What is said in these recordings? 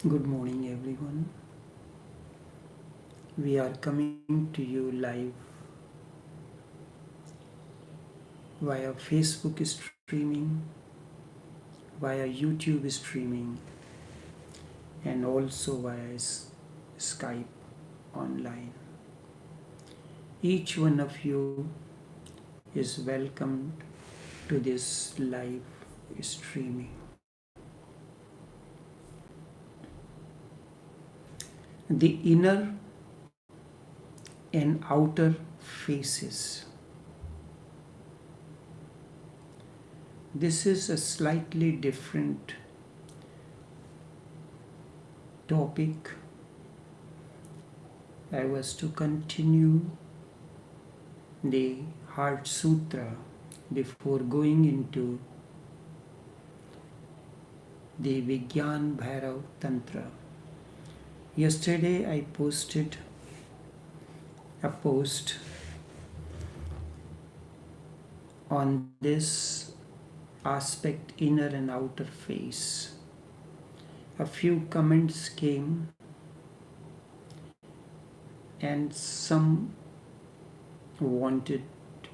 Good morning, everyone. We are coming to you live via Facebook streaming, via YouTube streaming, and also via Skype online. Each one of you is welcomed to this live streaming. The inner and outer faces. This is a slightly different topic. I was to continue the Heart Sutra before going into the Vigyan Bhairav Tantra. Yesterday I posted a post on this aspect, inner and outer face. A few comments came and some wanted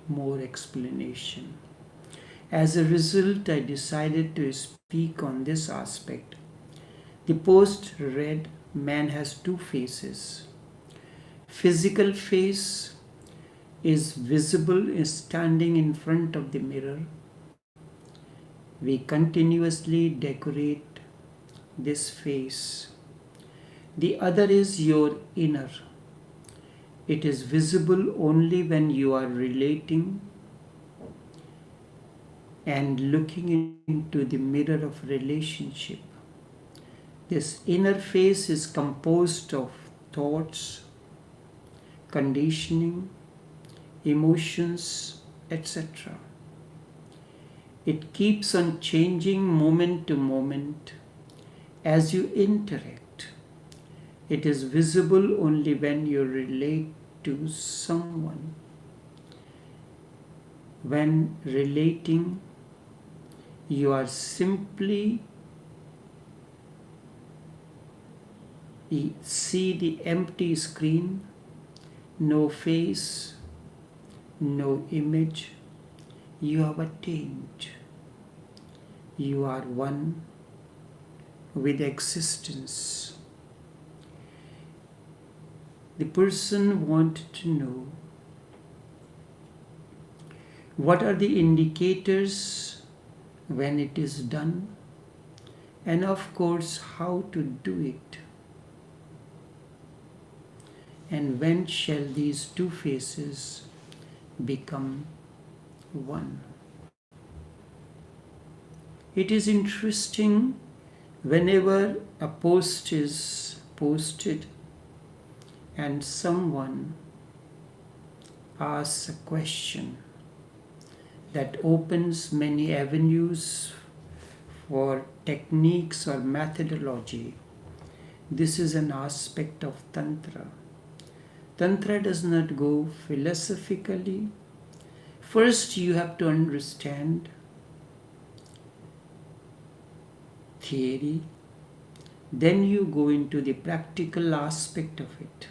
more explanation. As a result, I decided to speak on this aspect. The post read, "Man has two faces. Physical face is visible standing in front of the mirror. We continuously decorate this face. The other is your inner. It is visible only when you are relating and looking into the mirror of relationship. This inner face is composed of thoughts, conditioning, emotions, etc. It keeps on changing moment to moment as you interact. It is visible only when you relate to someone. When relating, you are simply see the empty screen, no face, no image. You have attained. You are one with existence. The person wanted to know what are the indicators when it is done, and of course how to do it. And when shall these two faces become one? It is interesting, whenever a post is posted and someone asks a question that opens many avenues for techniques or methodology. This is an aspect of Tantra. Tantra does not go philosophically. First, you have to understand theory, then you go into the practical aspect of it.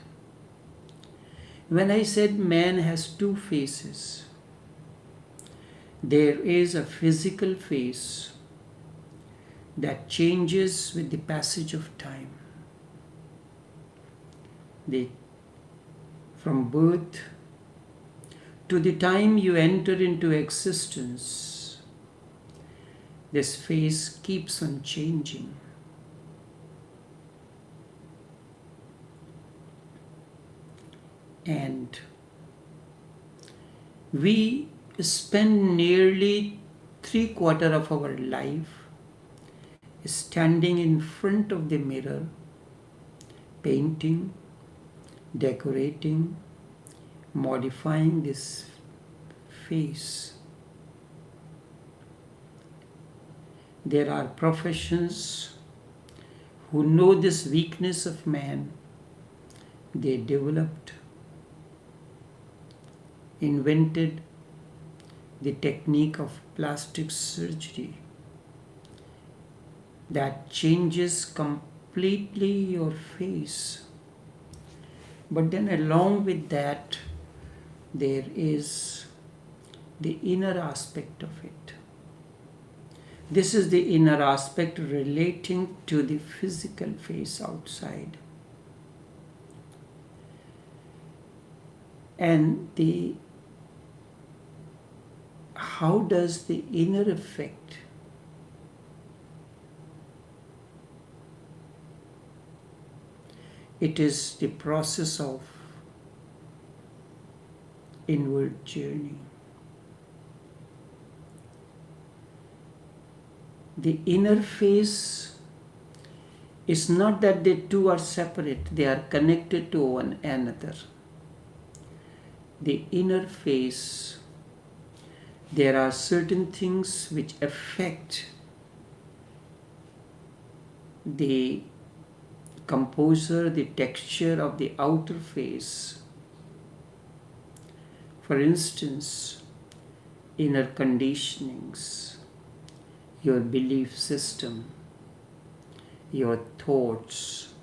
When I said man has two faces, there is a physical face that changes with the passage of time. From birth to the time you enter into existence, this face keeps on changing. And we spend nearly 3/4 of our life standing in front of the mirror, painting, decorating, modifying this face. There are professions who know this weakness of man. They developed, invented the technique of plastic surgery that changes completely your face. But then along with that, there is the inner aspect of it. This is the inner aspect relating to the physical face outside. And how does the inner affect? It is the process of inward journey. The inner face is not that the two are separate, they are connected to one another. The inner face, there are certain things which affect the composure, the texture of the outer face. For instance, inner conditionings, your belief system, your thoughts,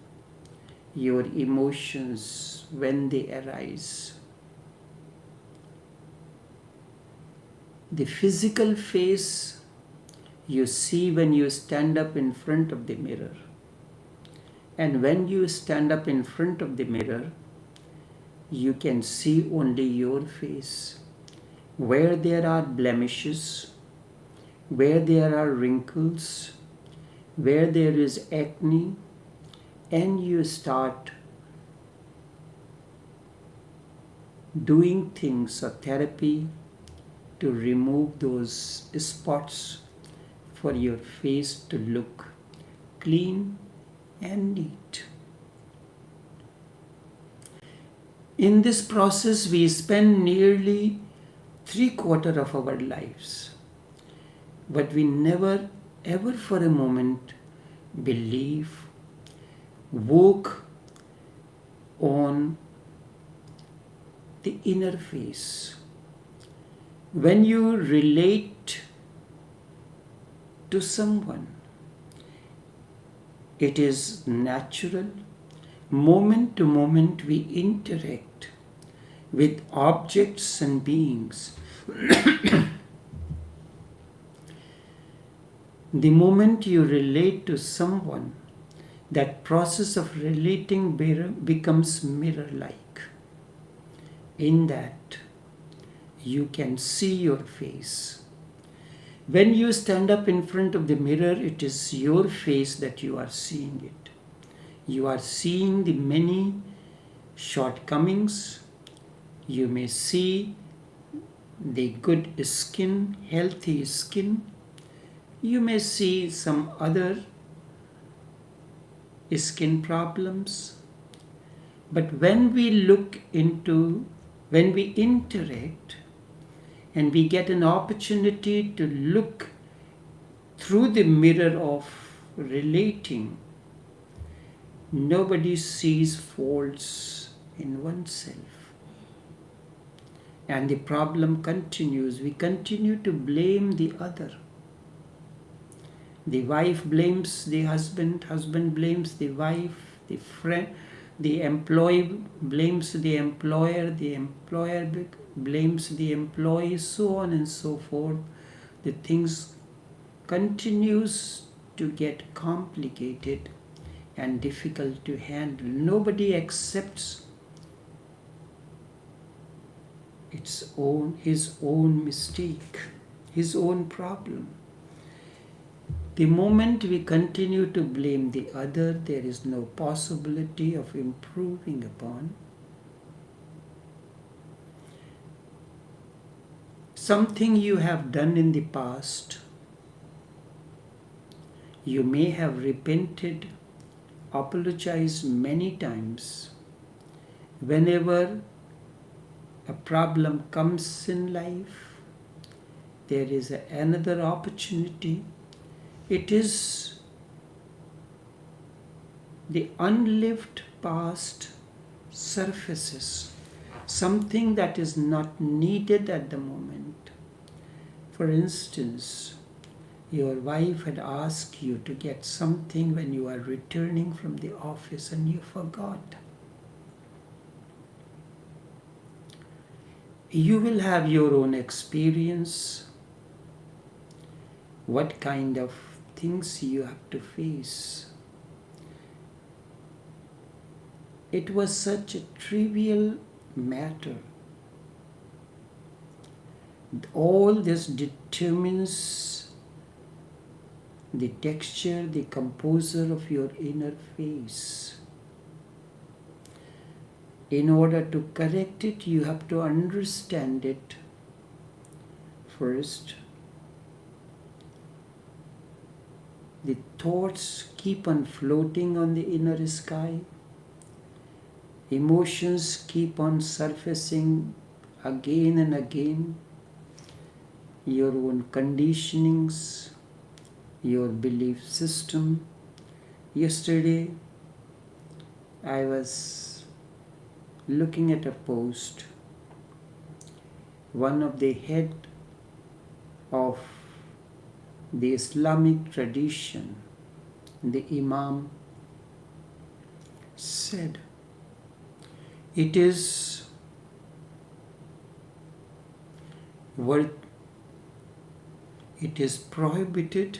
your emotions when they arise. The physical face you see when you stand up in front of the mirror. And when you stand up in front of the mirror, you can see only your face. Where there are blemishes, where there are wrinkles, where there is acne, and you start doing things or therapy to remove those spots for your face to look clean and neat. In this process, we spend nearly 3/4 of our lives, but we never ever for a moment work on the inner face. When you relate to someone, it is natural. Moment to moment we interact with objects and beings. The moment you relate to someone, that process of relating becomes mirror-like. In that, you can see your face. When you stand up in front of the mirror, it is your face that you are seeing it. You are seeing the many shortcomings. You may see the good skin, healthy skin. You may see some other skin problems. But when we interact, and we get an opportunity to look through the mirror of relating, nobody sees faults in oneself. And the problem continues. We continue to blame the other. The wife blames the husband, husband blames the wife, the friend, the employee blames the employer blames the employee, so on and so forth. The things continues to get complicated and difficult to handle. Nobody accepts his own mistake, his own problem. The moment we continue to blame the other, there is no possibility of improving upon. Something you have done in the past, you may have repented, apologized many times. Whenever a problem comes in life, there is another opportunity. It is the unlived past surfaces, something that is not needed at the moment. For instance, Your wife had asked you to get something when you are returning from the office and you forgot. You will have your own experience, what kind of things you have to face. It was such a trivial matter. All this determines the texture, the composure of your inner face. In order to correct it, you have to understand it first. The thoughts keep on floating on the inner sky. Emotions keep on surfacing again and again. Your own conditionings, your belief system. Yesterday, I was looking at a post. One of the head of the Islamic tradition, the Imam, said, it is prohibited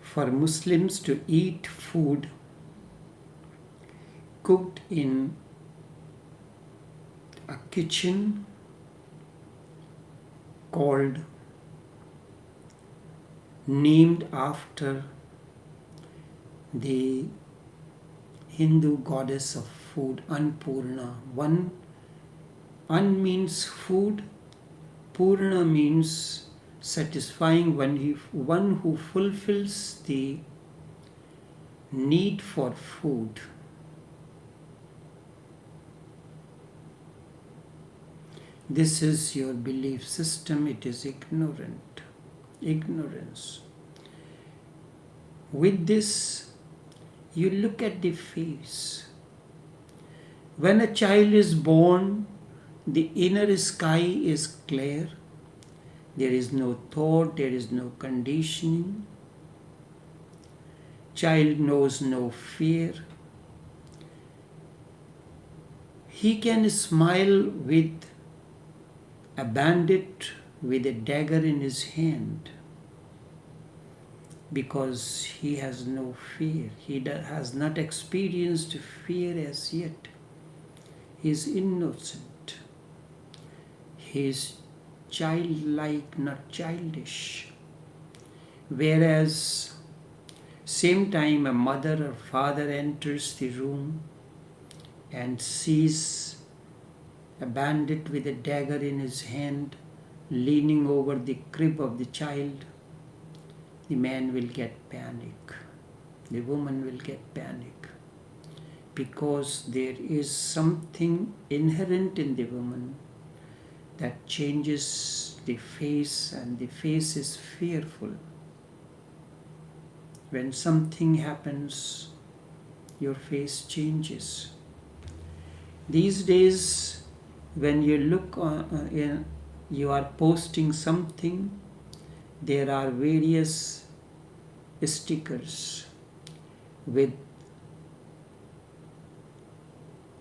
for Muslims to eat food cooked in a kitchen named after the Hindu goddess of food, Annapurna. An means food, Purna means satisfying, one who fulfills the need for food. This is your belief system. It is ignorance. With this, you look at the face. When a child is born, the inner sky is clear. There is no thought, there is no conditioning. Child knows no fear. He can smile with a bandit with a dagger in his hand because he has no fear. He has not experienced fear as yet. He is innocent. He is childlike, not childish. Whereas, same time a mother or father enters the room and sees a bandit with a dagger in his hand leaning over the crib of the child, the man will get panic. The woman will get panic. Because there is something inherent in the woman that changes the face, and the face is fearful. When something happens, your face changes. These days, when you look you are posting something, there are various stickers with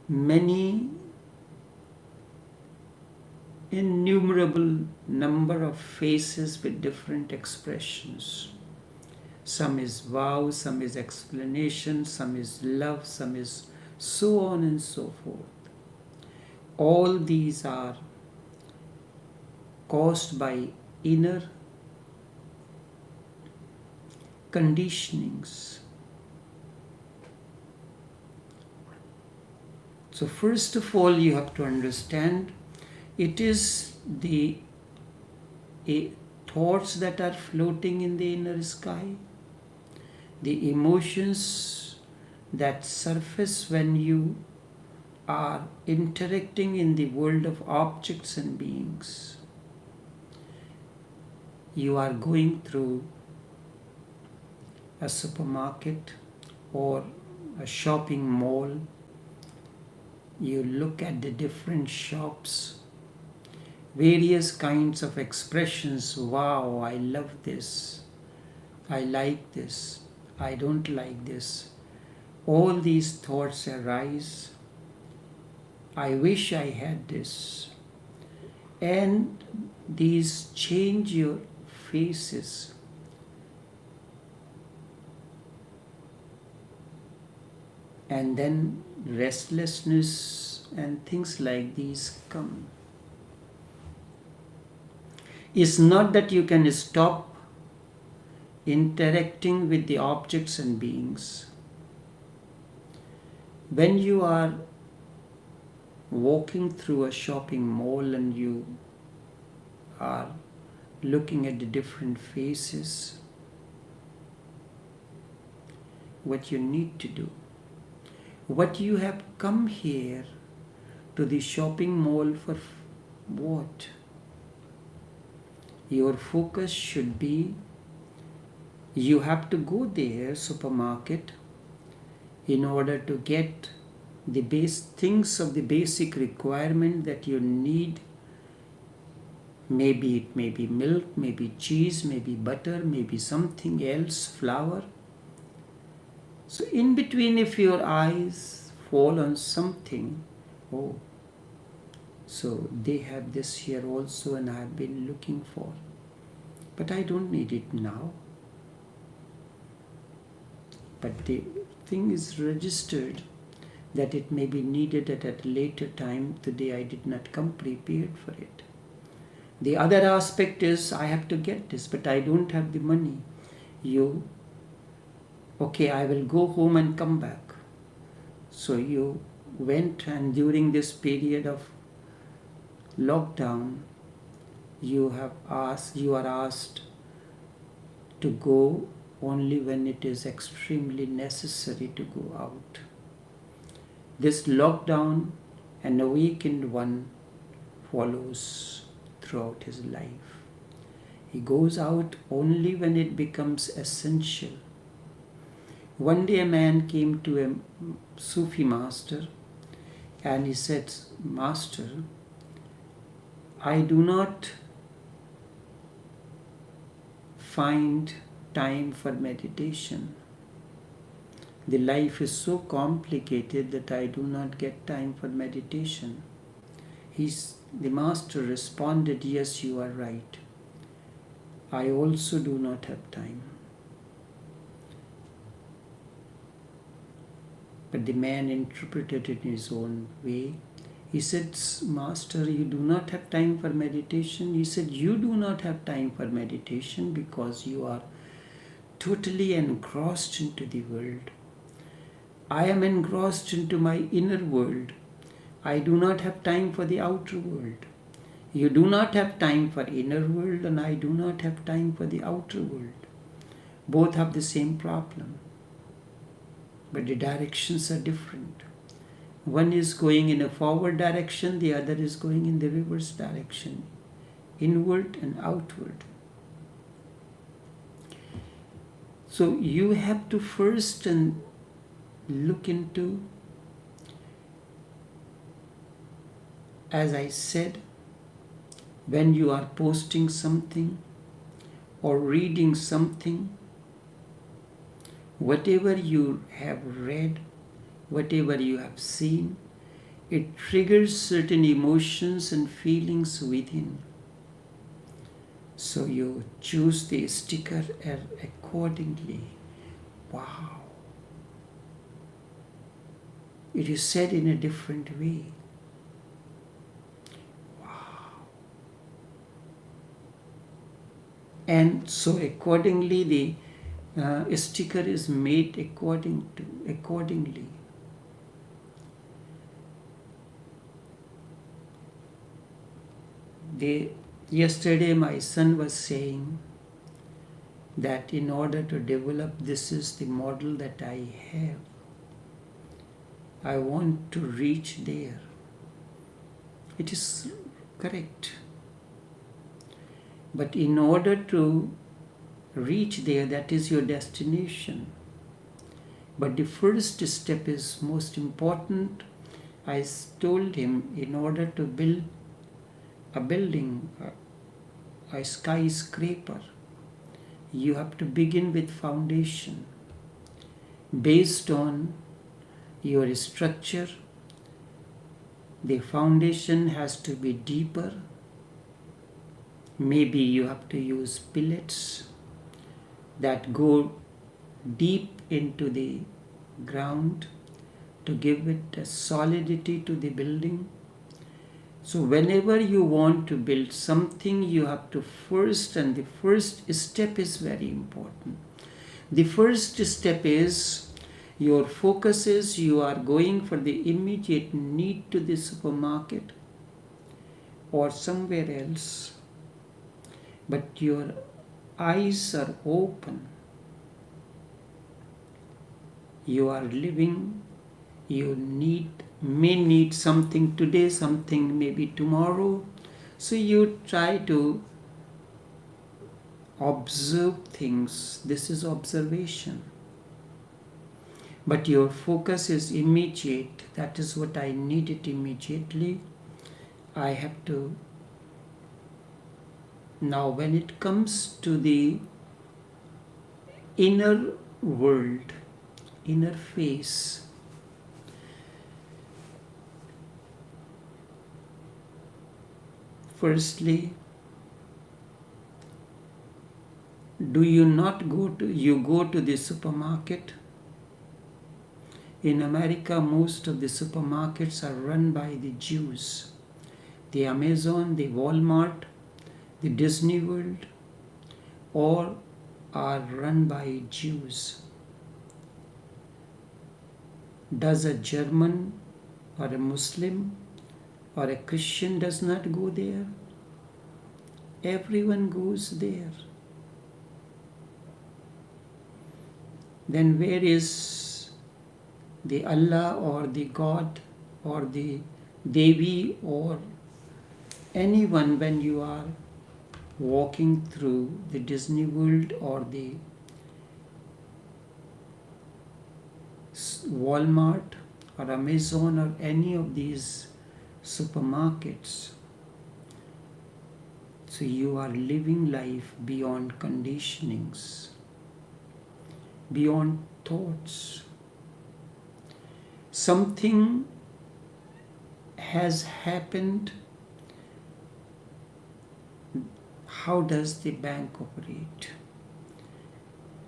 many innumerable number of faces with different expressions. Some is wow, some is explanation, some is love, some is so on and so forth. All these are caused by inner conditionings. So first of all, you have to understand it is the thoughts that are floating in the inner sky, the emotions that surface when you are interacting in the world of objects and beings. You are going through a supermarket or a shopping mall. You look at the different shops. various kinds of expressions. Wow, I love this. I like this. I don't like this. All these thoughts arise. I wish I had this. And these change your faces. And then restlessness and things like these come. It's not that you can stop interacting with the objects and beings. When you are walking through a shopping mall and you are looking at the different faces, what you need to do, what you have come here to the shopping mall for what? Your focus should be, you have to go there, supermarket, in order to get the base things of the basic requirement that you need. Maybe it may be milk, maybe cheese, maybe butter, maybe something else, flour. So in between, if your eyes fall on something, oh, so they have this here also and I have been looking for, but I don't need it now. But the thing is registered that it may be needed at a later time. Today I did not come prepared for it. The other aspect is I have to get this, but I don't have the money. Okay, I will go home and come back. So you went, and during this period of lockdown, you are asked to go only when it is extremely necessary to go out. This lockdown, an awakened one follows throughout his life. He goes out only when it becomes essential. One day a man came to a Sufi master and he said, Master, I do not find time for meditation. The life is so complicated that I do not get time for meditation. The master responded, yes, you are right. I also do not have time. But the man interpreted it in his own way. He said, Master, you do not have time for meditation. He said, you do not have time for meditation because you are totally engrossed into the world. I am engrossed into my inner world. I do not have time for the outer world. You do not have time for inner world and I do not have time for the outer world. Both have the same problem, but the directions are different. One is going in a forward direction, the other is going in the reverse direction, inward and outward. So you have to first look into, as I said, when you are posting something or reading something, whatever you have read, whatever you have seen, it triggers certain emotions and feelings within. So you choose the sticker accordingly. Wow. It is said in a different way. Wow. And so accordingly the sticker is made accordingly. Yesterday my son was saying that in order to develop, this is the model that I have. I want to reach there. It is correct. But in order to reach there, that is your destination. But the first step is most important. I told him, in order to build a building, a skyscraper, you have to begin with foundation. Based on your structure, the foundation has to be deeper. Maybe you have to use pillets that go deep into the ground to give it a solidity to the building. So whenever you want to build something, you have to first, and the first step is very important. The first step is your focus is you are going for the immediate need to the supermarket or somewhere else, but your eyes are open. You are living, you may need something today, something maybe tomorrow. So you try to observe things. This is observation. But your focus is immediate. That is what I need it immediately. I have to. Now when it comes to the inner world, inner face, firstly, do you not go to the supermarket? In America, most of the supermarkets are run by the Jews. The Amazon, the Walmart, the Disney World, all are run by Jews. Does a German or a Muslim or a Christian does not go there? Everyone goes there. Then where is the Allah or the God or the Devi or anyone when you are walking through the Disney World or the Walmart or Amazon or any of these supermarkets? So you are living life beyond conditionings, beyond thoughts. Something has happened. How does the bank operate?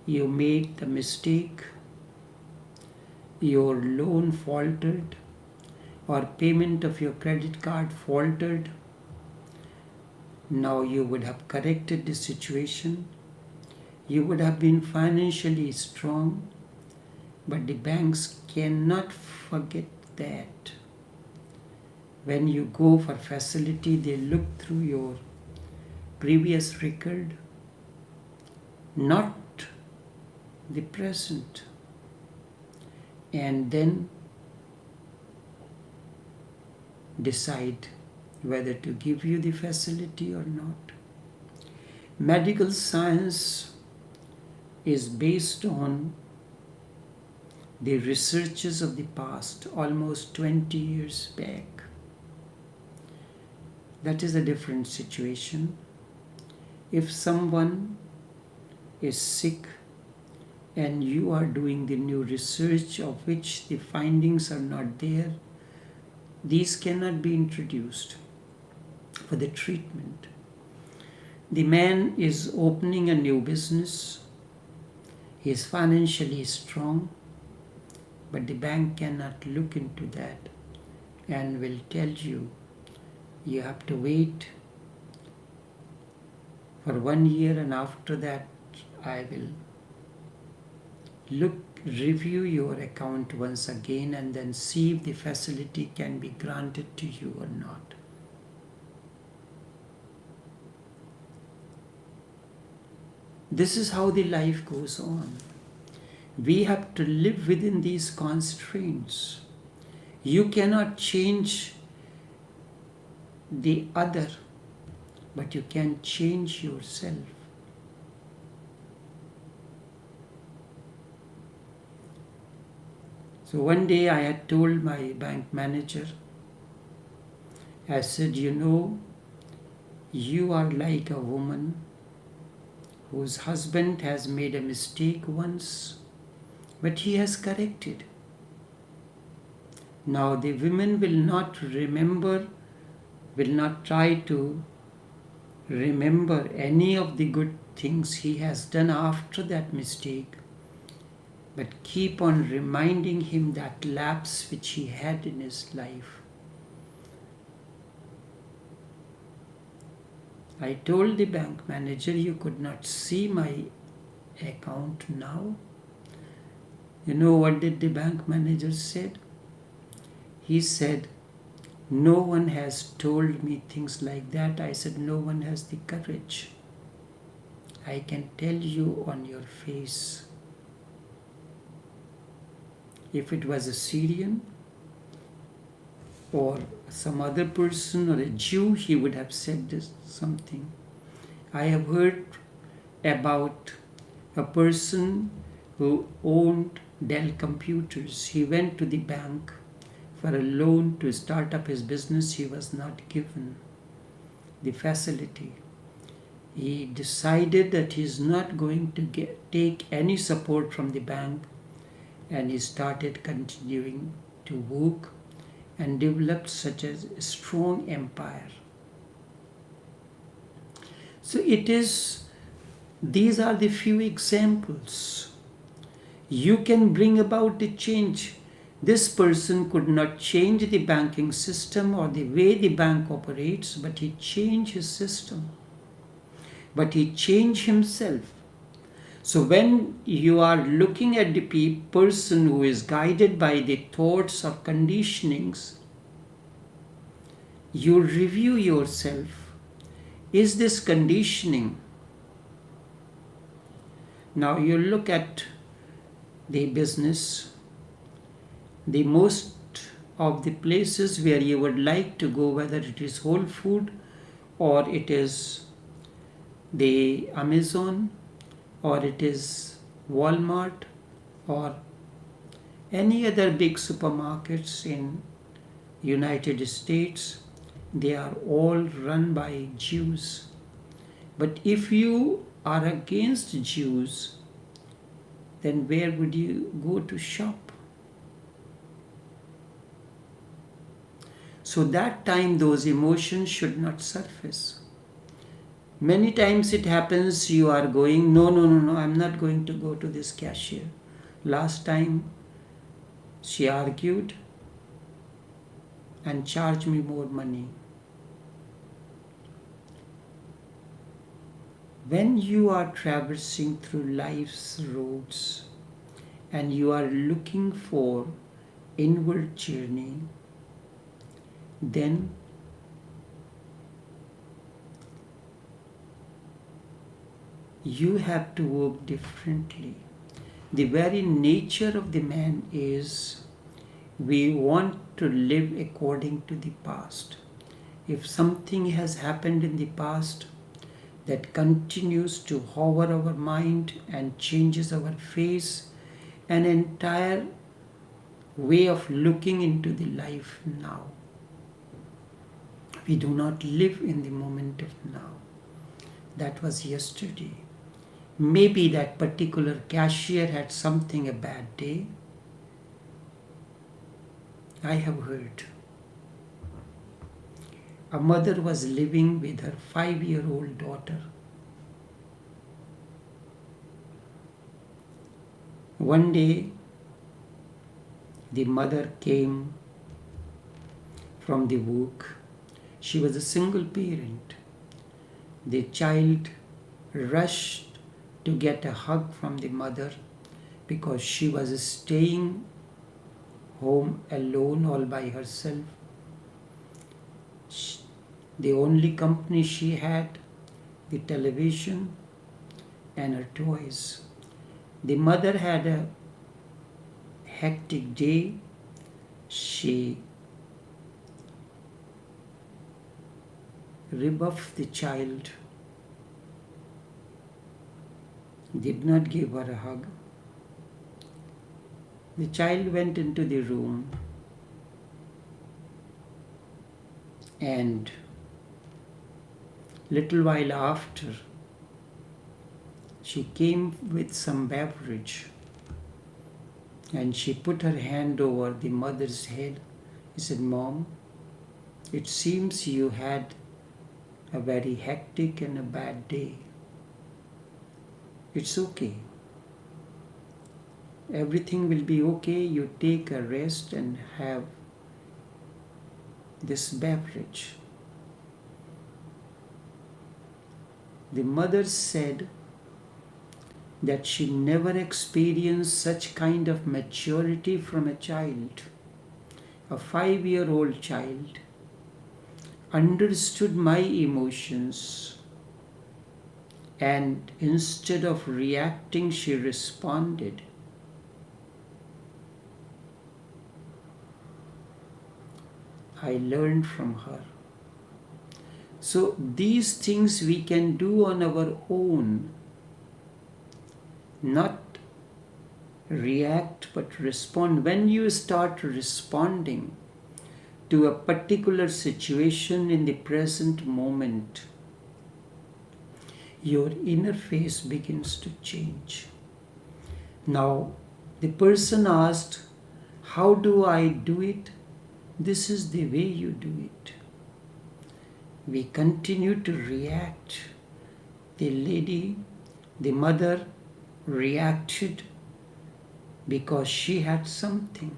You made the mistake, your loan faltered, or payment of your credit card faltered. Now you would have corrected the situation. You would have been financially strong, but the banks cannot forget that. When you go for facility, they look through your previous record, not the present, and then decide whether to give you the facility or not. Medical science is based on the researches of the past, almost 20 years back. That is a different situation. If someone is sick and you are doing the new research of which the findings are not there, these cannot be introduced for the treatment. The man is opening a new business. He is financially strong, but the bank cannot look into that and will tell you, you have to wait for 1 year, and after that I will review your account once again and then see if the facility can be granted to you or not. This is how the life goes on. We have to live within these constraints. You cannot change the other, but you can change yourself. So one day I had told my bank manager, I said, You are like a woman whose husband has made a mistake once, but he has corrected. Now the women will not remember, will not try to remember any of the good things he has done after that mistake, but keep on reminding him that lapse which he had in his life. I told the bank manager, you could not see my account now. You know what did the bank manager said? He said, no one has told me things like that. I said, no one has the courage. I can tell you on your face. If it was a Syrian or some other person or a Jew, he would have said this something. I have heard about a person who owned Dell computers. He went to the bank for a loan to start up his business. He was not given the facility. He decided that he is not going to take any support from the bank, and he started continuing to work and developed such a strong empire. So these are the few examples. You can bring about the change. This person could not change the banking system or the way the bank operates, but he changed his system. But he changed himself. So when you are looking at the person who is guided by the thoughts or conditionings, you review yourself. Is this conditioning? Now you look at the business. The most of the places where you would like to go, whether it is Whole Food or it is the Amazon or it is Walmart or any other big supermarkets in United States, they are all run by Jews. But if you are against Jews, then where would you go to shop? So that time those emotions should not surface. Many times it happens you are going, no, I'm not going to go to this cashier. Last time she argued and charged me more money. When you are traversing through life's roads and you are looking for inward journey, then you have to work differently. The very nature of the man is we want to live according to the past. If something has happened in the past that continues to hover our mind and changes our face, an entire way of looking into the life now. We do not live in the moment of now. That was yesterday. Maybe that particular cashier had something a bad day. I have heard. A mother was living with her 5-year-old daughter. One day, the mother came from the work. She was a single parent. The child rushed to get a hug from the mother because she was staying home alone all by herself. The only company she had, the television and her toys. The mother had a hectic day. She rebuffed the child, did not give her a hug. The child went into the room and Little while after, she came with some beverage and she put her hand over the mother's head. He said, "Mom, it seems you had a very hectic and a bad day. It's okay. Everything will be okay. You take a rest and have this beverage." The mother said that she never experienced such kind of maturity from a child. A 5-year-old child understood my emotions, and instead of reacting, she responded. I learned from her. So these things we can do on our own, not react but respond. When you start responding to a particular situation in the present moment, your inner face begins to change. Now, the person asked, "How do I do it?" This is the way you do it. We continue to react. The mother reacted because she had something.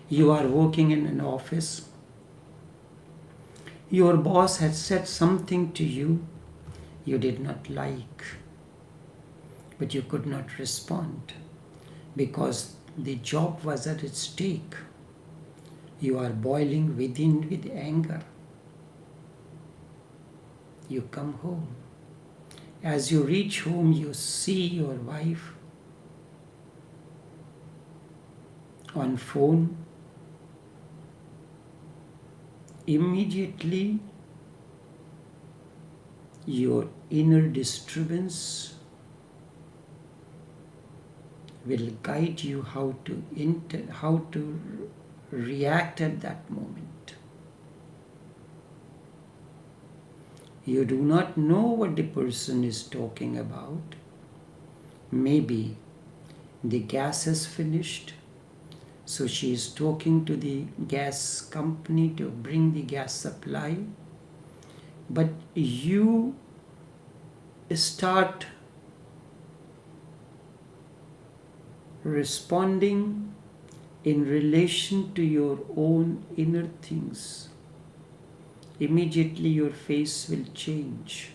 You are working in an office. Your boss had said something to you you did not like, but you could not respond because the job was at stake. You are boiling within with anger. You come home. As you reach home, you see your wife on phone. Immediately, your inner disturbance will guide you how to react at that moment. You do not know what the person is talking about. Maybe the gas is finished, so she is talking to the gas company to bring the gas supply. But you start responding in relation to your own inner things. Immediately your face will change.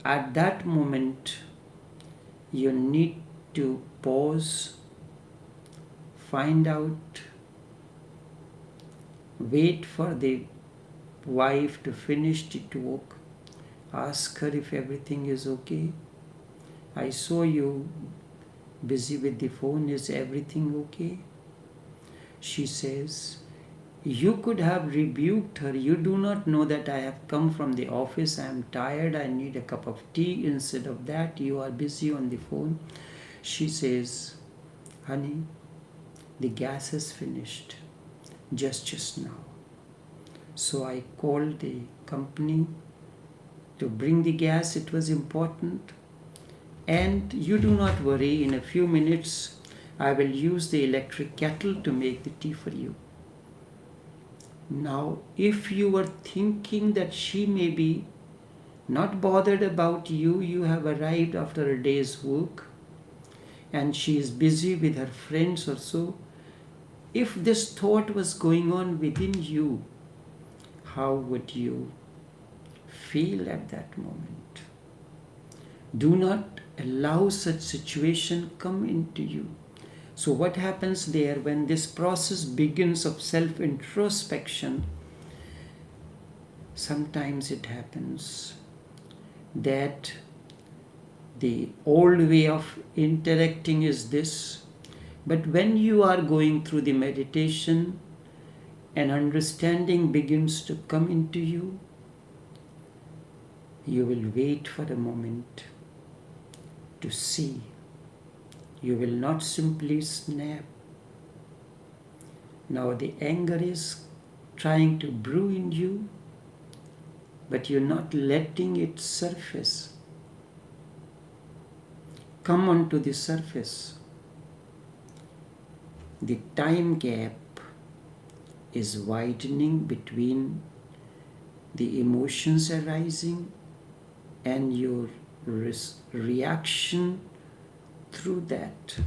At that moment, you need to pause, find out, wait for the wife to finish the talk, ask her if everything is okay. I saw you busy with the phone, is everything okay? She says, you could have rebuked her. You do not know that I have come from the office, I am tired, I need a cup of tea. Instead of that, you are busy on the phone. She says, honey, the gas is finished just now. So I called the company to bring the gas. It was important. And you do not worry, in a few minutes I will use the electric kettle to make the tea for you. Now, if you were thinking that she may be not bothered about you, you have arrived after a day's work and she is busy with her friends or so. If this thought was going on within you, how would you feel at that moment? Do not allow such situation come into you. So what happens there when this process begins of self-introspection? Sometimes it happens that the old way of interacting is this, but when you are going through the meditation, an understanding begins to come into you, you will wait for a moment to see. You will not simply snap. Now the anger is trying to brew in you, but you're not letting it surface. Come onto the surface. The time gap is widening between the emotions arising and your reaction through that.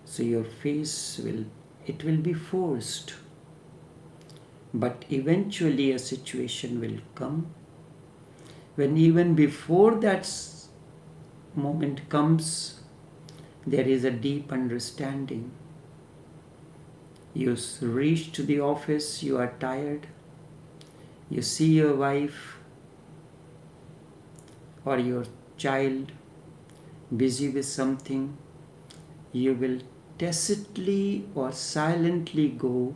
So your face will be forced. But eventually a situation will come when even before that moment comes, there is a deep understanding. You reach to the office, you are tired, you see your wife or your child busy with something, you will tacitly or silently go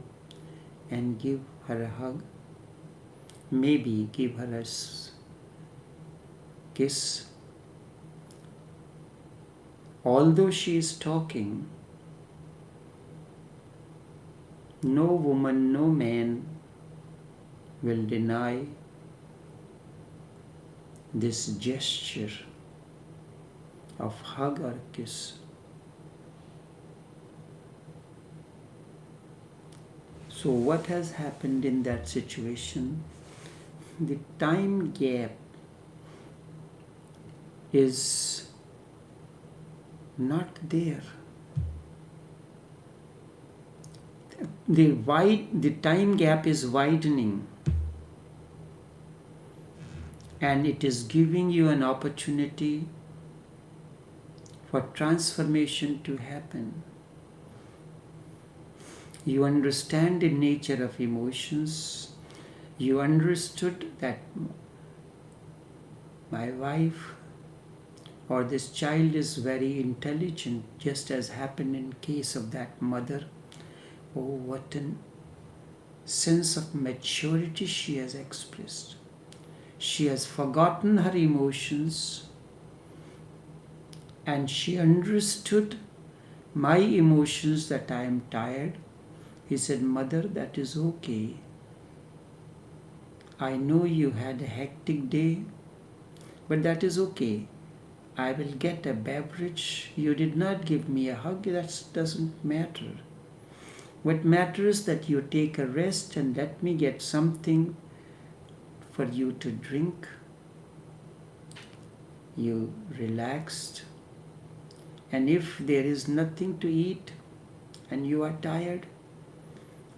and give her a hug, maybe give her a kiss. Although she is talking, no woman, no man will deny this gesture of hug or kiss. So what has happened in that situation? The time gap is not there. The time gap is widening, and it is giving you an opportunity for transformation to happen. You understand the nature of emotions. You understood that my wife or this child is very intelligent, just as happened in case of that mother. Oh, what a sense of maturity she has expressed. She has forgotten her emotions and she understood my emotions, that I am tired. He said, Mother, that is okay. I know you had a hectic day, but that is okay. I will get a beverage. You did not give me a hug. That doesn't matter. What matters is that you take a rest and let me get something for you to drink. You relaxed. And if there is nothing to eat and you are tired,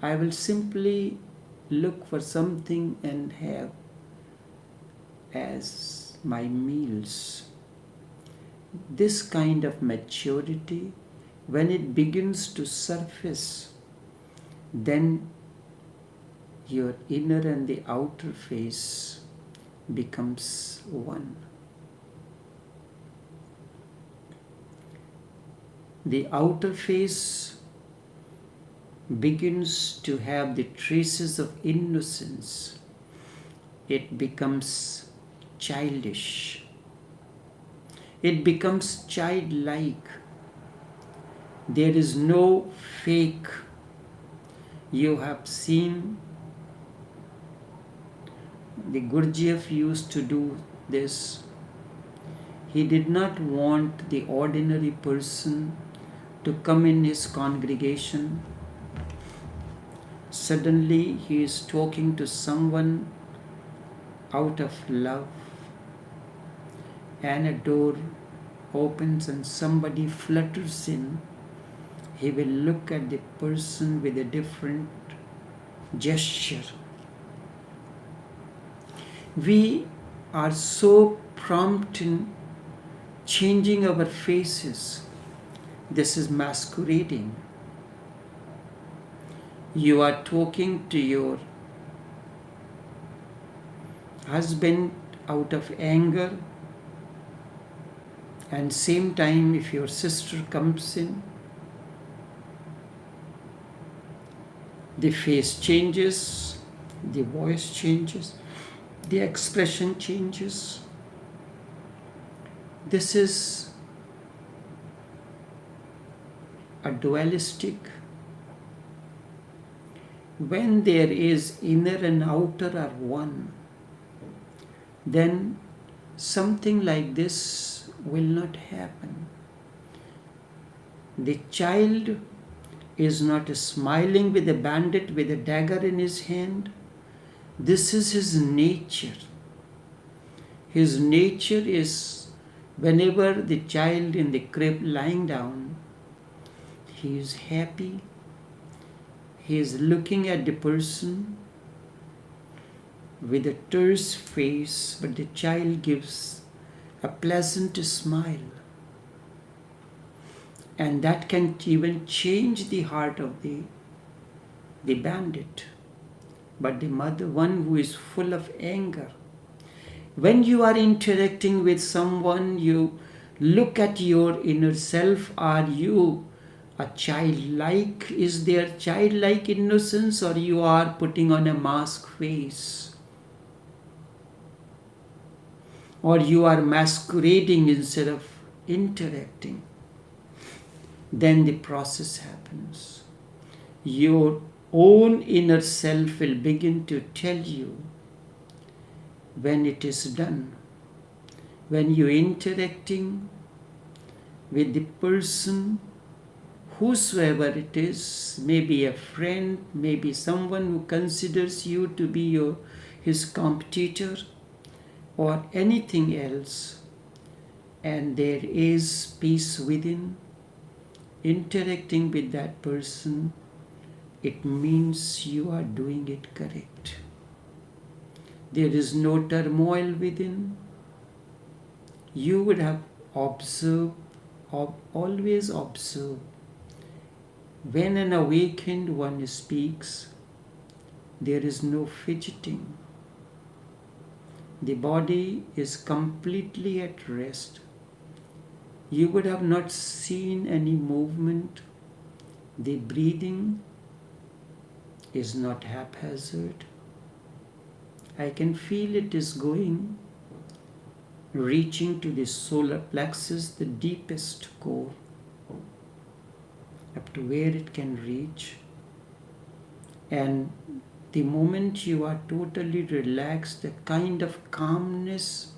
I will simply look for something and have as my meals. This kind of maturity, when it begins to surface, then your inner and the outer face becomes one. The outer face begins to have the traces of innocence. It becomes childish. It becomes childlike. There is no fake. You have seen the Gurdjieff used to do this. He did not want the ordinary person to come in his congregation. Suddenly he is talking to someone out of love, and a door opens and somebody flutters in. He will look at the person with a different gesture. We are so prompt in changing our faces. This is masquerading. You are talking to your husband out of anger, and same time if your sister comes in, the face changes, the voice changes, the expression changes. This is a dualistic when there is inner and outer are one, then something like this will not happen. The child is not smiling with a bandit with a dagger in his hand. This is his nature. His nature is, whenever the child in the crib lying down, he is happy. He is looking at the person with a terse face, but the child gives a pleasant smile. And that can even change the heart of the bandit. But the mother, one who is full of anger, when you are interacting with someone, you look at your inner self. Are you a childlike? Is there childlike innocence, or you are putting on a mask face? Or you are masquerading instead of interacting? Then the process happens. Your own inner self will begin to tell you when it is done. When you are interacting with the person, whosoever it is, maybe a friend, maybe someone who considers you to be his competitor or anything else, and there is peace within, interacting with that person, it means you are doing it correct. There is no turmoil within. You would have observed, always observe, when an awakened one speaks, there is no fidgeting. The body is completely at rest. You would have not seen any movement. The breathing is not haphazard. I can feel it is going, reaching to the solar plexus, the deepest core, up to where it can reach. And the moment you are totally relaxed, the kind of calmness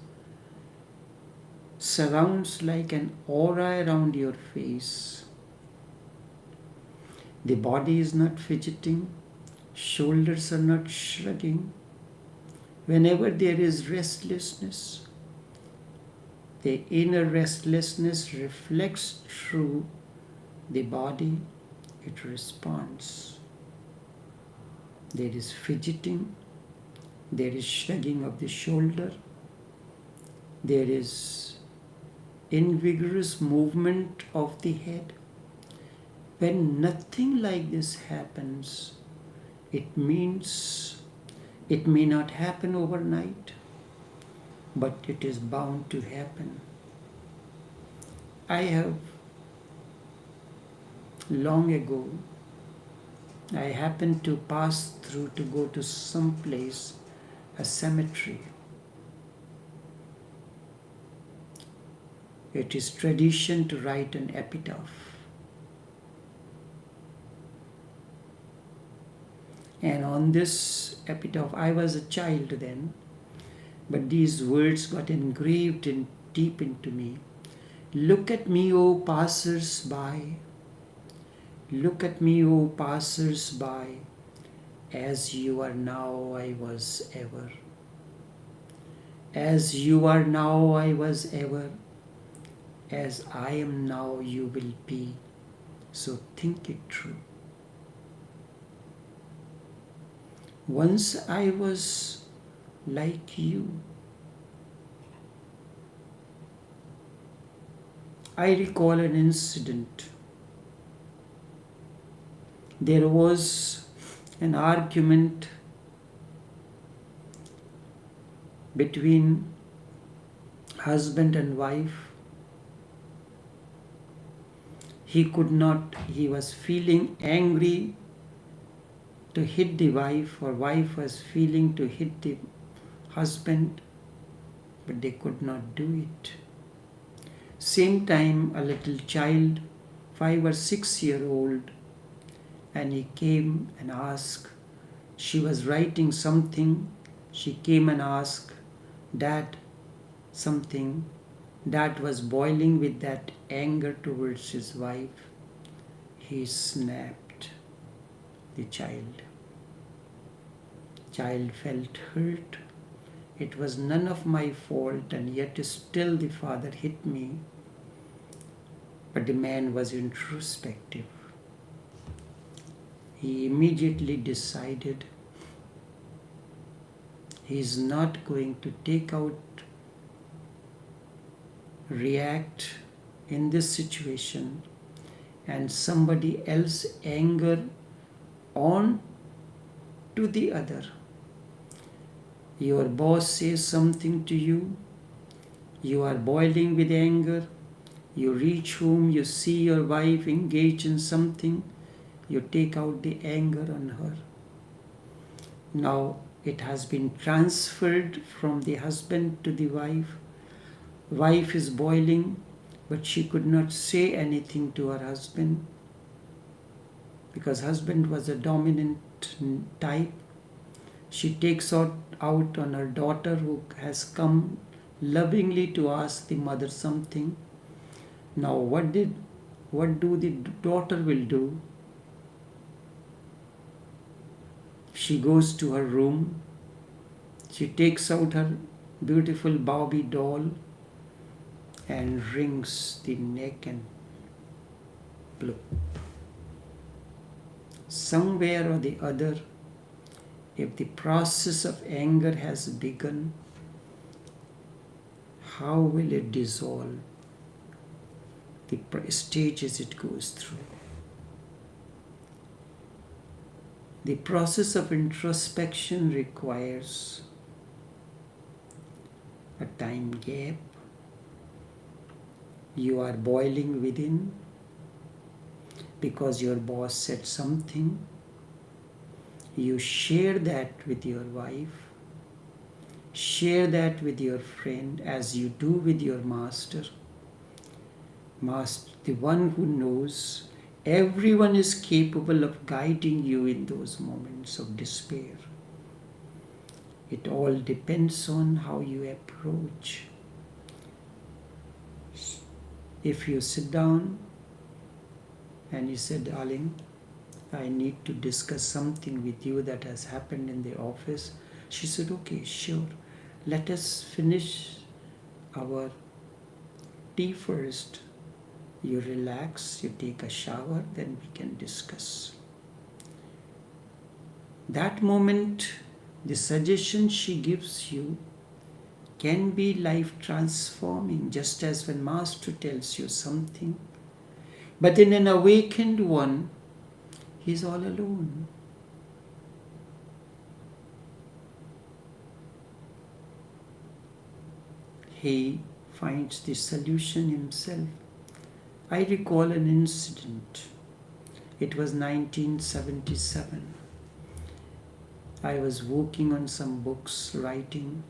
surrounds like an aura around your face. The body is not fidgeting, shoulders are not shrugging. Whenever there is restlessness, the inner restlessness reflects through the body, it responds. There is fidgeting, there is shrugging of the shoulder, there is invigorous movement of the head. When nothing like this happens, it means it may not happen overnight, but it is bound to happen. I have long ago, I happened to pass through to go to some place, a cemetery. It is tradition to write an epitaph. And on this epitaph, I was a child then, but these words got engraved in deep into me. Look at me, O passers-by. Look at me, O passers-by. As you are now, I was ever. As you are now, I was ever. As I am now, you will be. So think it through. Once I was like you. I recall an incident. There was an argument between husband and wife. He was feeling angry to hit the wife, or wife was feeling to hit the husband, but they could not do it. Same time, a little child, 5 or 6 year old, and he came and asked, She was writing something. She came and asked Dad something. Dad was boiling with that anger towards his wife. He snapped the child. Child felt hurt. It was none of my fault, and yet still the father hit me. But the man was introspective. He immediately decided he is not going to react in this situation and somebody else's anger on to the other. Your boss says something to you, you are boiling with anger, you reach home, you see your wife engage in something, you take out the anger on her. Now it has been transferred from the husband to the wife. Wife is boiling, but she could not say anything to her husband because husband was a dominant type. She takes out on her daughter who has come lovingly to ask the mother something. Now what do the daughter will do? She goes to her room. She takes out her beautiful Barbie doll and wrings the neck and bloop. Somewhere or the other, if the process of anger has begun, how will it dissolve? The stages it goes through. The process of introspection requires a time gap. You are boiling within because your boss said something. You share that with your wife. Share that with your friend as you do with your master. Master, the one who knows. Everyone is capable of guiding you in those moments of despair. It all depends on how you approach. If you sit down and you say, darling, I need to discuss something with you that has happened in the office. She said, okay, sure. Let us finish our tea first. You relax, you take a shower, then we can discuss. That moment, the suggestion she gives you can be life transforming, just as when Master tells you something. But in an awakened one, he's all alone. He finds the solution himself. I recall an incident. It was 1977. I was working on some books, writing.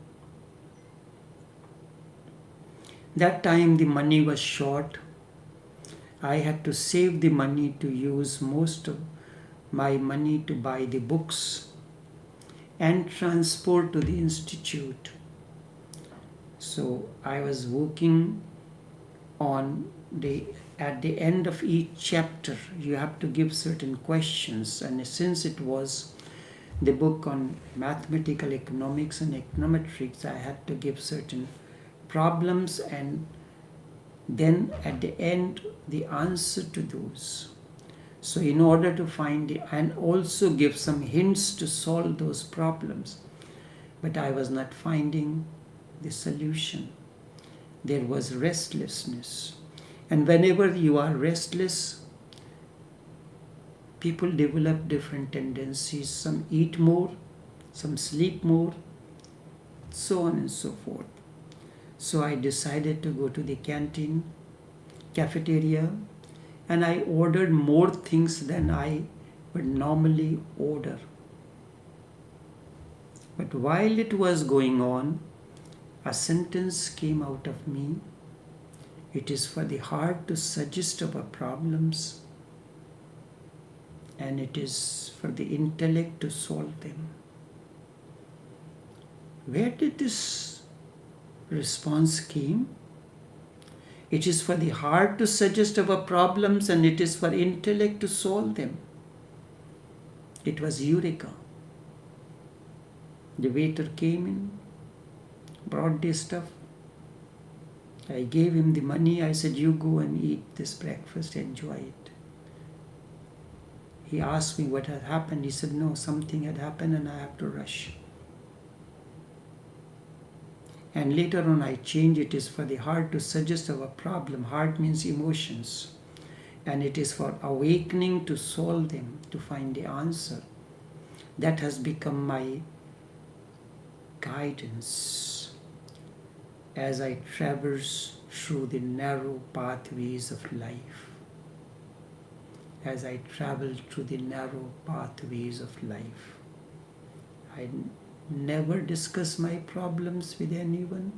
That time the money was short. I had to save the money to use most of my money to buy the books and transport to the institute. So I was working on at the end of each chapter, you have to give certain questions. And since it was the book on mathematical economics and econometrics, I had to give certain problems and then at the end, the answer to those. So in order to find and also give some hints to solve those problems. But I was not finding the solution. There was restlessness. And whenever you are restless, people develop different tendencies. Some eat more, some sleep more, so on and so forth. So I decided to go to the cafeteria, and I ordered more things than I would normally order. But while it was going on, a sentence came out of me. It is for the heart to suggest our problems. and it is for the intellect to solve them. Where did this response came? It is for the heart to suggest our problems, and it is for intellect to solve them. It was Eureka. The waiter came in, brought the stuff. I gave him the money. I said, you go and eat this breakfast, enjoy it. He asked me what had happened. He said, no, something had happened and I have to rush. And later on I changed, it is for the heart to suggest our problem. Heart means emotions. And it is for awakening to solve them, to find the answer. That has become my guidance as I traverse through the narrow pathways of life. As I travel through the narrow pathways of life. I never discuss my problems with anyone,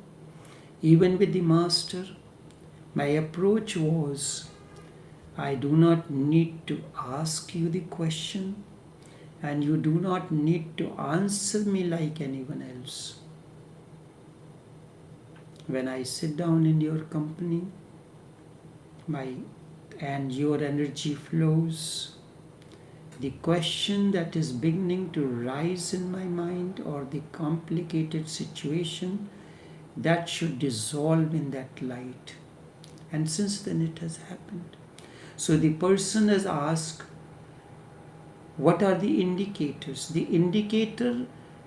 even with the master. My approach was, I do not need to ask you the question, and you do not need to answer me like anyone else. When I sit down in your company, and your energy flows, the question that is beginning to rise in my mind, or the complicated situation, that should dissolve in that light. And since then it has happened. So the person has asked, what are the indicators? The indicator,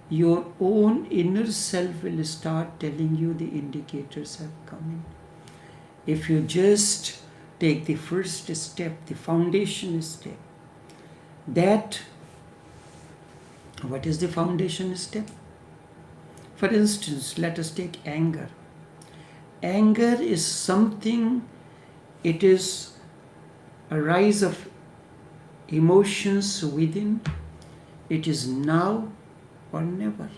your own inner self will start telling you the indicators have come in. If you just take the first step, the foundation step, what is the foundation step? For instance, let us take anger. Anger is something, it is a rise of emotions within. It is now or never.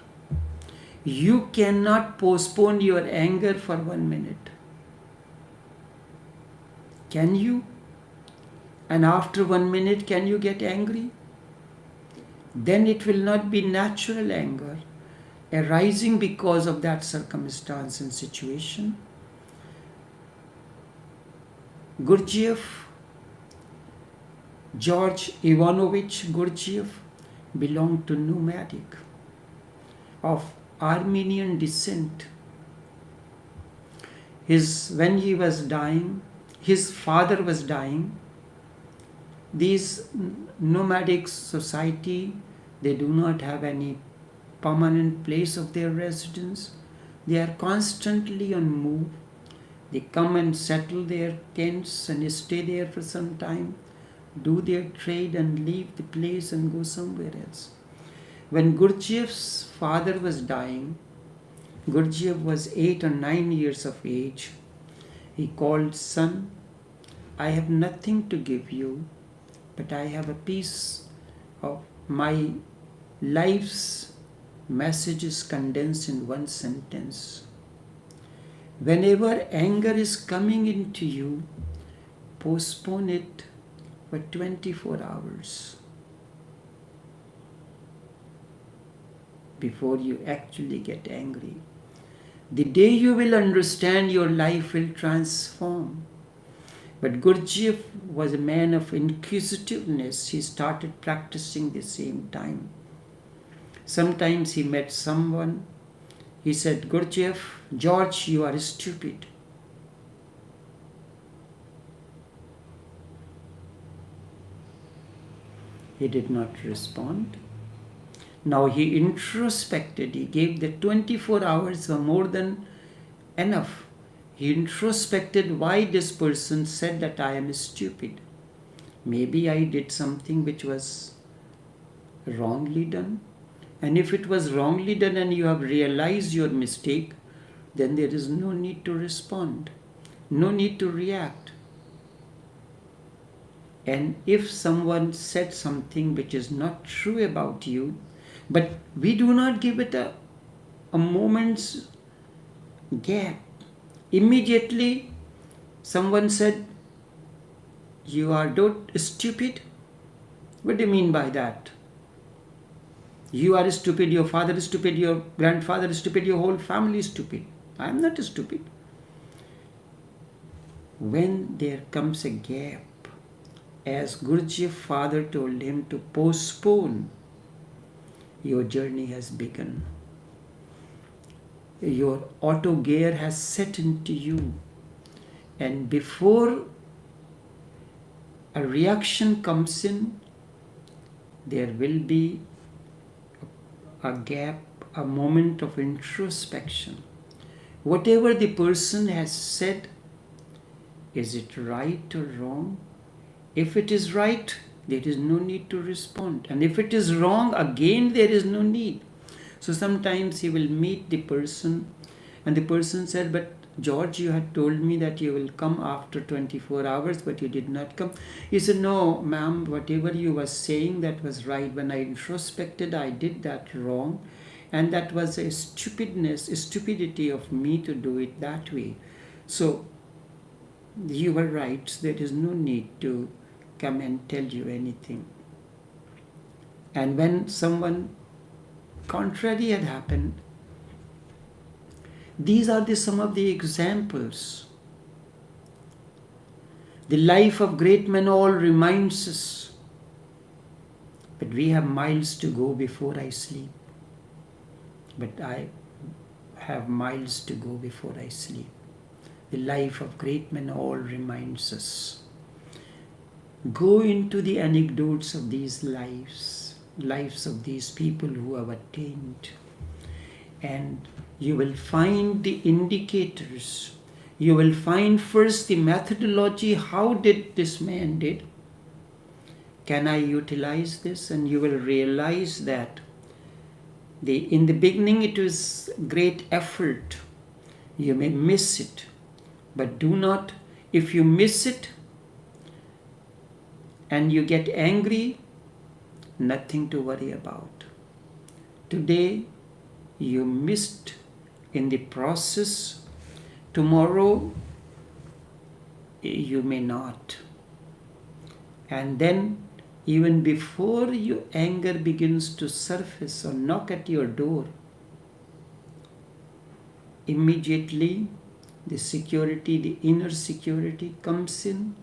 You cannot postpone your anger for 1 minute. Can you? And after 1 minute, can you get angry? Then it will not be natural anger arising because of that circumstance and situation. Gurdjieff, George Ivanovich Gurdjieff, belonged to nomadic of Armenian descent. When he was dying, his father was dying. These nomadic society, they do not have any permanent place of their residence. They are constantly on move. They come and settle their tents and stay there for some time, do their trade and leave the place and go somewhere else. When Gurdjieff's father was dying, Gurdjieff was 8 or 9 years of age. He called, son, I have nothing to give you, but I have a piece of my life's messages condensed in one sentence. Whenever anger is coming into you, postpone it for 24 hours before you actually get angry. The day you will understand, your life will transform. But Gurdjieff was a man of inquisitiveness. He started practicing the same time. Sometimes he met someone. He said, Gurdjieff, George, you are stupid. He did not respond. Now he introspected. He gave the 24 hours were more than enough. He introspected why this person said that I am stupid. Maybe I did something which was wrongly done. And if it was wrongly done and you have realized your mistake, then there is no need to respond, no need to react. And if someone said something which is not true about you, but we do not give it a moment's gap. Immediately someone said, you are stupid. What do you mean by that? You are stupid, your father is stupid, your grandfather is stupid, your whole family is stupid. I am not stupid. When there comes a gap, as Guruji father told him to postpone, your journey has begun. Your auto gear has set into you. And before a reaction comes in, there will be a gap, a moment of introspection. Whatever the person has said, is it right or wrong? If it is right, there is no need to respond. And if it is wrong, again there is no need. So sometimes he will meet the person and the person said, but George, you had told me that you will come after 24 hours, but you did not come. He said, no, ma'am, whatever you were saying, that was right. When I introspected, I did that wrong. And that was a stupidity of me to do it that way. So you were right. There is no need to come and tell you anything. And when someone contrary had happened, these are some of the examples. The life of great men all reminds us, but we have miles to go before I sleep. But I have miles to go before I sleep. The life of great men all reminds us. Go into the anecdotes of these lives of these people who have attained, and you will find the indicators. You will find first the methodology. How did this man did? Can I utilize this? And you will realize that in the beginning it was great effort. You may miss it, but do not, if you miss it and you get angry, nothing to worry about. Today you missed in the process. Tomorrow you may not. And then even before your anger begins to surface or knock at your door, immediately the security, the inner security comes in.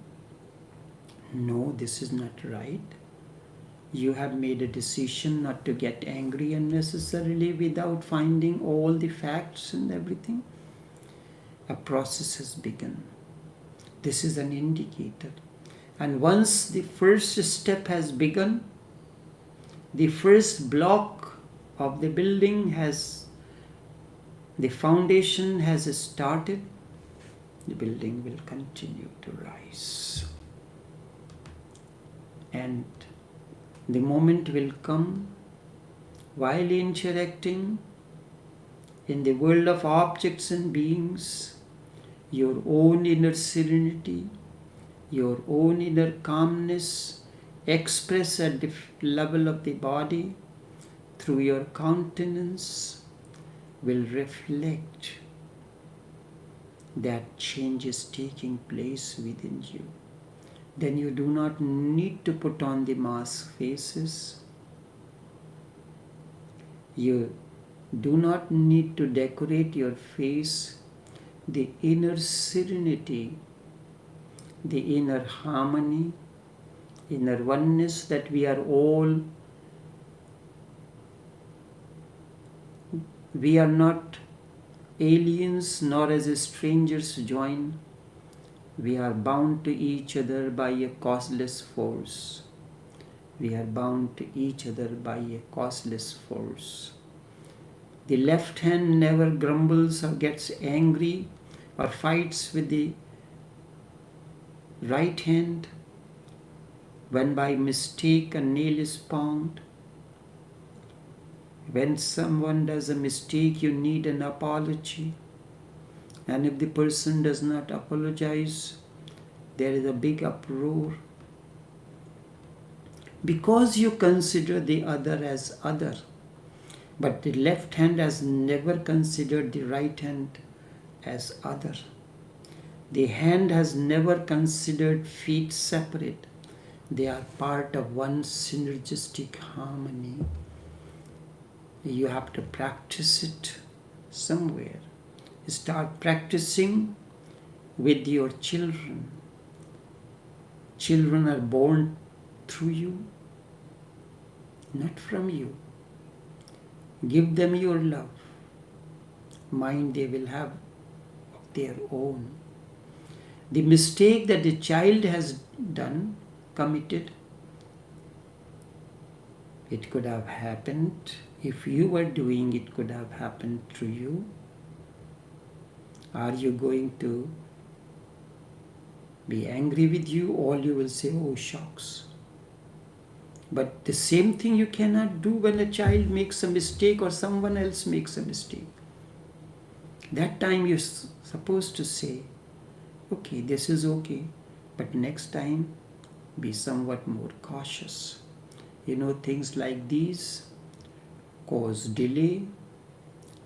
No, this is not right. You have made a decision not to get angry unnecessarily without finding all the facts and everything. A process has begun. This is an indicator. And once the first step has begun, the first block of the building the foundation has started, the building will continue to rise. And the moment will come while interacting in the world of objects and beings, your own inner serenity, your own inner calmness express at the level of the body through your countenance will reflect that change is taking place within you. Then you do not need to put on the mask faces. You do not need to decorate your face. The inner serenity, the inner harmony, inner oneness that we are all, we are not aliens nor as strangers join. We are bound to each other by a causeless force. We are bound to each other by a causeless force. The left hand never grumbles or gets angry or fights with the right hand when by mistake a nail is found. When someone does a mistake, you need an apology. And if the person does not apologize, there is a big uproar. Because you consider the other as other, but the left hand has never considered the right hand as other. The hand has never considered feet separate. They are part of one synergistic harmony. You have to practice it somewhere. Start practicing with your children. Children are born through you, not from you. Give them your love. Mind they will have of their own. The mistake that the child has committed, it could have happened. If you were doing, it could have happened to you. Are you going to be angry with you? All you will say, oh shucks. But the same thing you cannot do when a child makes a mistake or someone else makes a mistake. That time you're supposed to say, okay, this is okay, but next time be somewhat more cautious. Things like these cause delay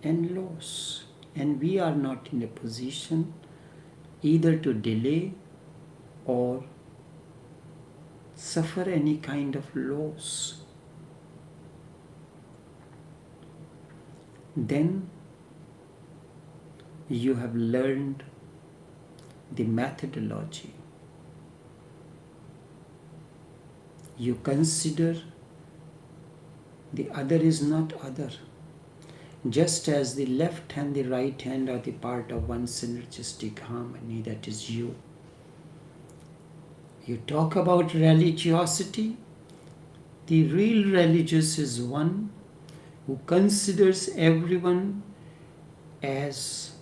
and loss. And we are not in a position either to delay or suffer any kind of loss. Then you have learned the methodology. You consider the other is not other. Just as the left and the right hand are the part of one synergistic harmony, that is you. You talk about religiosity. The real religious is one who considers everyone as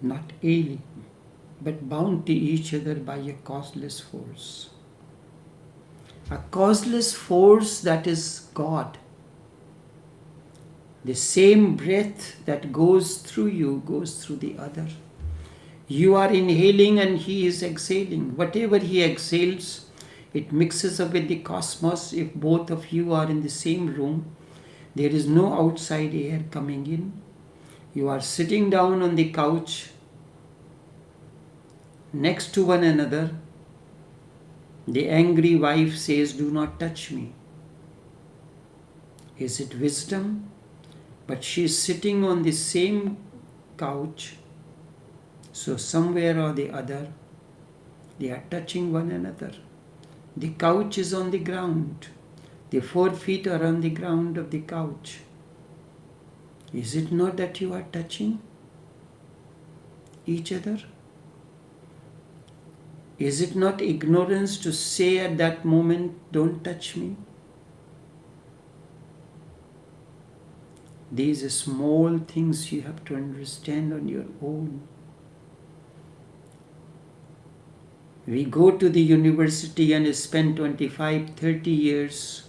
not alien, but bound to each other by a causeless force. A causeless force that is God. The same breath that goes through you goes through the other. You are inhaling and he is exhaling. Whatever he exhales, it mixes up with the cosmos. If both of you are in the same room, there is no outside air coming in. You are sitting down on the couch next to one another. The angry wife says, do not touch me. Is it wisdom? But she is sitting on the same couch. So somewhere or the other, they are touching one another. The couch is on the ground. The 4 feet are on the ground of the couch. Is it not that you are touching each other? Is it not ignorance to say at that moment, don't touch me? These are small things you have to understand on your own. We go to the university and spend 25, 30 years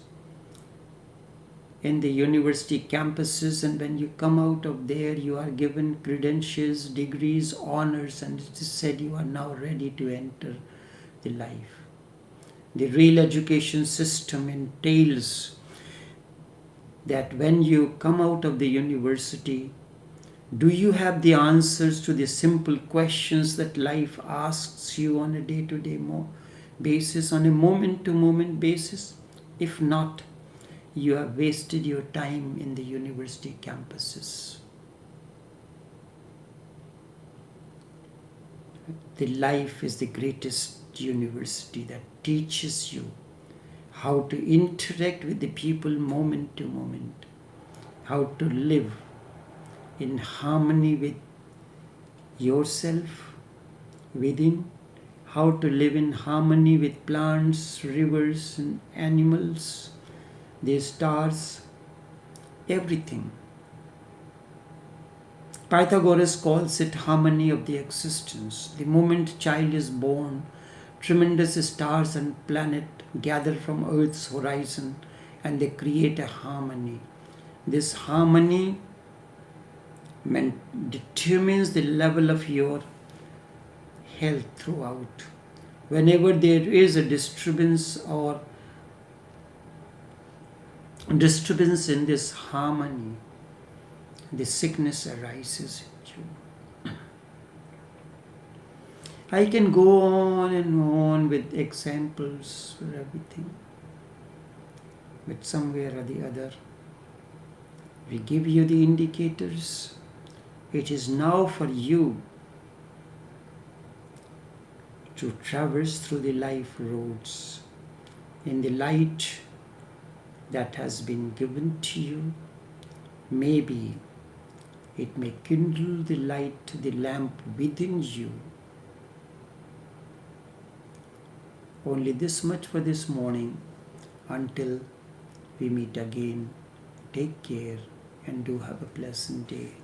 in the university campuses, and when you come out of there, you are given credentials, degrees, honors, and it is said you are now ready to enter the life. The real education system entails that when you come out of the university, do you have the answers to the simple questions that life asks you on a day-to-day basis, on a moment-to-moment basis? If not, you have wasted your time in the university campuses. The life is the greatest university that teaches you how to interact with the people moment to moment, how to live in harmony with yourself within, how to live in harmony with plants, rivers, and animals, the stars, everything. Pythagoras calls it harmony of the existence. The moment child is born, tremendous stars and planets gather from Earth's horizon and they create a harmony. This harmony determines the level of your health throughout. Whenever there is a disturbance in this harmony, the sickness arises in you. I can go on and on with examples for everything. But somewhere or the other, we give you the indicators. It is now for you to traverse through the life roads in the light that has been given to you. Maybe it may kindle the light, the lamp within you. Only this much for this morning. Until we meet again, take care and do have a pleasant day.